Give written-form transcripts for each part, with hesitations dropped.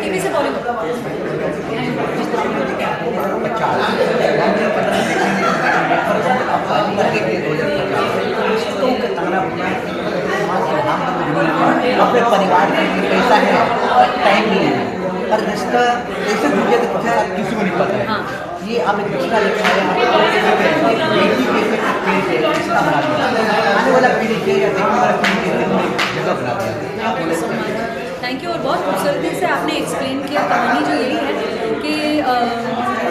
TV से बॉलीवुड। अपने परिवार के लिए पैसा है और टाइम नहीं है, पर रिश्ता ऐसे दुनिया के साथ किसी को नहीं पता है। हाँ। ये आप एक रिश्ता लेकर आए, रिश्ता बना दिया, आने वाला पीढ़ी के या देखने वाला पीढ़ी के लिए जगह बना दिया। Thank you. और बहुत खूबसूरती से आपने एक्सप्लेन किया। कहानी जो यही है कि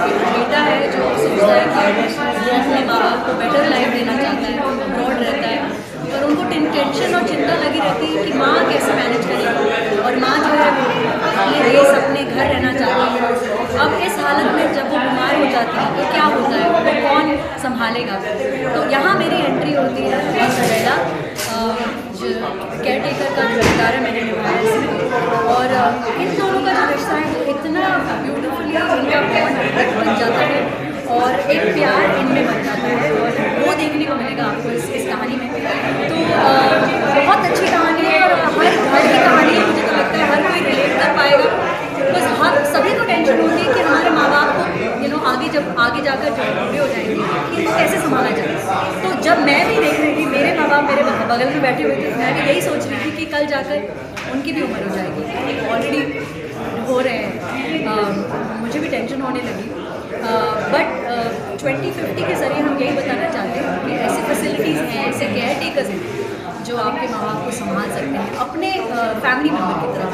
एक बेटा है जो सोचता है कि वो अपने माँ बाप को बेटर लाइफ देना चाहता है, अब्रॉड रहता है, और उनको टेंशन और चिंता लगी रहती है कि माँ कैसे मैनेज करेगी, और माँ जो है अपने देश अपने घर रहना चाहती है। अब इस हालत में जब वो बीमार हो जाती है तो क्या होता है, वो कौन संभालेगा। तो यहाँ मेरी एंट्री होती है सरेला, जो केयर टेकर का जो किरदार है मैंने निभाया इसमें, और इन दोनों का जो रिश्ता है वो इतना ब्यूटीफुली इनका बॉन्ड बन जाता है और एक प्यार इनमें बन जाता है, और वो देखने को मिलेगा आपको इस कहानी में। तो बहुत अच्छी कहानी है और हर घर की कहानी है। मुझे तो लगता है हर कोई रिलेट कर पाएगा। बस हर सभी को टेंशन होती है कि हमारे माँ बाप को आगे जाकर जब बूढ़े हो जाएंगे इनको कैसे संभाला जाए। तो जब मैं भी देख रही थी, मेरे माँ बाप मेरे बगल में बैठे हुए थे, मैं भी यही सोच रही थी कि कल जाकर उनकी भी उम्र हो जाएगी, ऑलरेडी हो रहे हैं, मुझे भी टेंशन होने लगी। बट 2050 के ज़रिए हम यही बताना चाहते हैं कि ऐसी फैसिलिटीज़ हैं, ऐसे केयर टेकर्स हैं जो आपके माँ बाप को संभाल सकते हैं अपने फैमिली मेम्बर की तरह।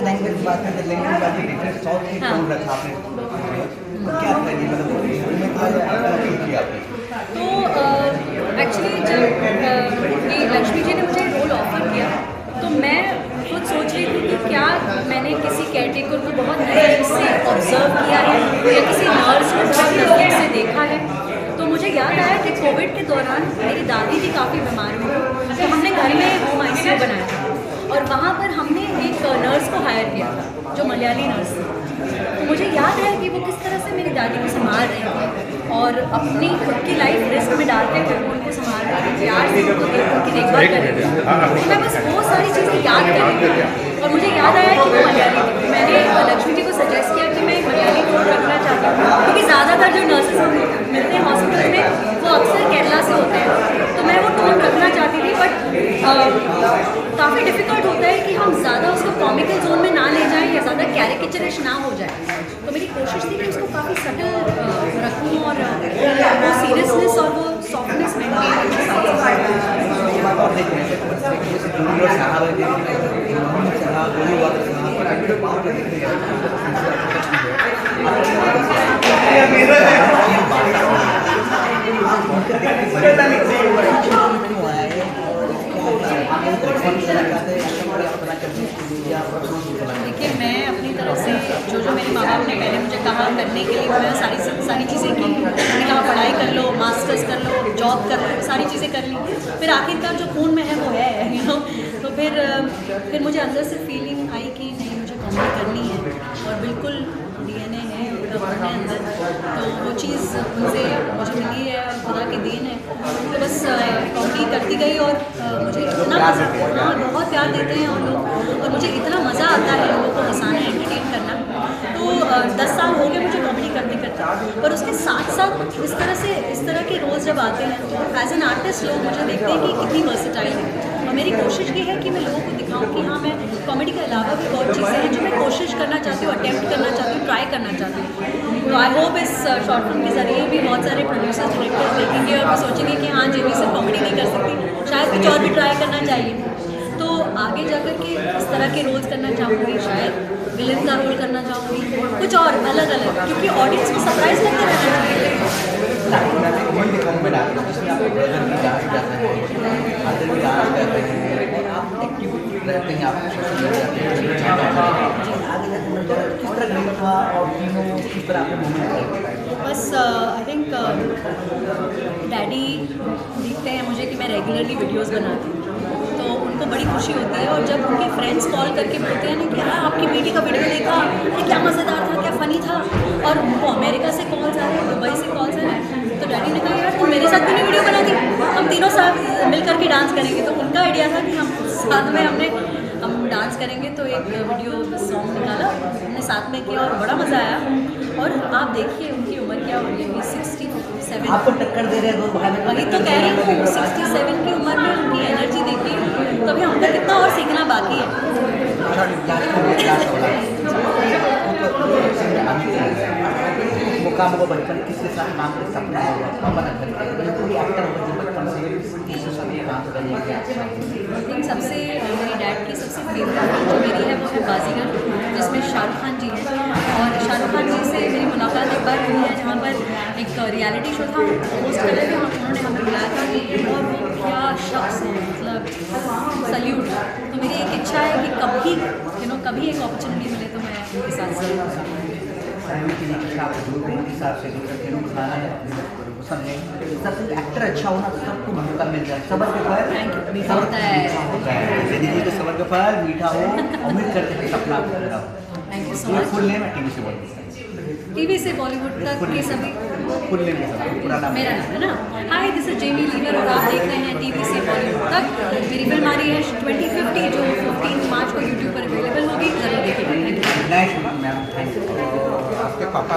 लैंग्वेज बात है, लैंग्वेज बात है, डिफरेंट साउथ की टोन रखा आपने, क्या करेंगे तो एक्चुअली जब ये लक्ष्मी जी ने मुझे रोल ऑफर किया तो मैं खुद सोच रही थी कि क्या मैंने किसी केयर टेकर को बहुत नज़दीक से ऑब्जर्व किया है या किसी नर्स को बहुत नज़दीक से देखा है। तो मुझे याद आया कि कोविड के दौरान मेरी दादी भी काफ़ी बीमार हुई, तो हमने घर में होम आईसीयू बनाया था और वहाँ पर हमने एक नर्स को हायर किया था जो मलयाली नर्स थी। तो मुझे याद है कि वो किस तरह से मेरी दादी को संभाल रहे थे और अपनी खुद की लाइफ रिस्क में डालते हुए उनको संभाल रहे थे, प्यार से उनकी देखभाल कर रहे थे। तो मैं बस वो सारी चीज़ें याद कर रही थी और मुझे याद आया कि वो मलयाली थी। मैंने लक्ष्मी जी को सजेस्ट किया कि मैं मलयाली टोन रखना चाहती हूँ, क्योंकि ज़्यादातर जो नर्सेज हम मिलते हैं हॉस्पिटल में वो अक्सर केरला से होते हैं, तो मैं वो टोन रखना चाहती थी। बट काफ़ी डिफ़िकल्ट होता है कि हम ज़्यादा उसको कॉमिकल जोन में ना ले जाएं या ज़्यादा कैरिकेचरिश ना हो जाए। तो मेरी कोशिश थी कि उसको काफ़ी सटल रखूँ और वो सीरियसनेस और वो सॉफ्टनेस देखिए, मैं अपनी तरफ से जो मेरे माँ बाप ने पहले मुझे कहा करने के लिए, मैं सारी चीज़ें की। मैंने कहा पढ़ाई कर लो, मास्टर्स कर लो, जॉब कर लो, सारी चीज़ें कर ली। फिर आखिरकार जो खून में है वो है, तो फिर मुझे अंदर से फीलिंग आई कि नहीं, मुझे कॉमेडी करनी है और बिल्कुल DNA है उनका मन है अंदर, तो वो चीज़ उनसे मुझे मिली है और खुदा की देन है। तो बस कॉमेडी करती गई और मुझे इतना मज़ा, हाँ बहुत प्यार देते हैं और लोग, और मुझे इतना मज़ा आता है लोगों को हंसाना, एंटरटेन करना। तो 10 साल हो गए मुझे कॉमेडी करते करते, और उसके साथ साथ इस तरह के रोल्स जब आते हैं तो एज एन आर्टिस्ट लोग मुझे देखते हैं कि कितनी वर्सेटाइल है। और मेरी कोशिश ये है कि मैं लोगों को दिखाऊं कि हाँ, मैं कॉमेडी के अलावा भी बहुत चीज़ें हैं जो मैं कोशिश करना चाहती हूँ, अटेम्प्ट करना चाहती हूँ, ट्राई करना चाहती हूँ। तो आई होप इस शॉर्ट फिल्म के ज़रिए भी बहुत सारे प्रोड्यूसर्स डायरेक्टर्स देखेंगे और सोचेंगे कि हाँ, जिमी सिर्फ कॉमेडी नहीं कर सकती, शायद कुछ और भी ट्राई करना चाहिए। तो आगे जाकर के इस तरह के रोल्स करना चाहूँगी, शायद विलन का रोल करना चाहूँगी, कुछ और अलग अलग, क्योंकि ऑडियंस को सरप्राइज करते रहना चाहिए। बस आई थिंक डैडी देखते हैं मुझे कि मैं रेगुलरली वीडियोस बनाती हूँ, तो उनको बड़ी खुशी होती है। और जब उनके फ्रेंड्स कॉल करके बोलते हैं ना कि हाँ, आपकी बेटी का वीडियो देखा, अरे क्या मज़ेदार था, क्या फ़नी था, और उनको अमेरिका से कॉल्स आ रहे हैं, दुबई से कॉल्स आ रहे हैं, तो डैडी ने कहा यार तुम मेरे साथ क्यों नहीं वीडियो बनाती, हम तीनों साथ मिल करके डांस करेंगे। तो उनका आइडिया था कि हम साथ में हमने हम डांस करेंगे, तो एक वीडियो सॉन्ग निकाला हमने साथ में किया और बड़ा मज़ा आया। और आप देखिए उनकी उम्र क्या हो रही है, 67। आपको टक्कर दे रहे हैं 2 भाई। वही तो कह रही हूँ, 67 की उम्र में उनकी एनर्जी देखिए, तो अभी हमको कितना और सीखना बाकी है। मुकाम को बचपन किसके साथ काम कर सपना है पवन कोई एक्टर होगा जो बचपन से किसी साथ काम करेंगे? आई थिंक सबसे मेरी डैड की सबसे फेवरेट फिल्म जो मेरी है वो है बाजीगर, जिसमें शाहरुख खान जी हैं। और शाहरुख खान जी से मेरी मुलाकात एक बार हुई है जहाँ पर एक रियलिटी शो था, होस्ट कर रहे थे, उन्होंने हमें बुलाया था और वो क्या शख्स है, मतलब सल्यूट। तो मेरी एक इच्छा है कि कभी कभी एक अपॉर्चुनिटी मिले तो मैं उनके साथ एक्टर अच्छा होना तो सबको मौका मिल जाए। सबर के फल मीठा होता है। दीदी जी को सबर का फल मीठा हो, उम्मीद करते हैं सपना पूरा हो। Thank you so much. Full name है टीवी से बॉलीवुड टीवी से बॉलीवुड तक के सभी फुल नेम के साथ पूरा नाम मेरा नाम है ना। हाय, दिस इज जेमी लीवर और आप देख रहे हैं टीवी से बॉलीवुड तक। मेरी फिल्म आ रही है 2050 जो 15 मार्च को यूट्यूब पर अवेलेबल होगी, जरूर देखिएगा। Ma'am thank you. आपके पापा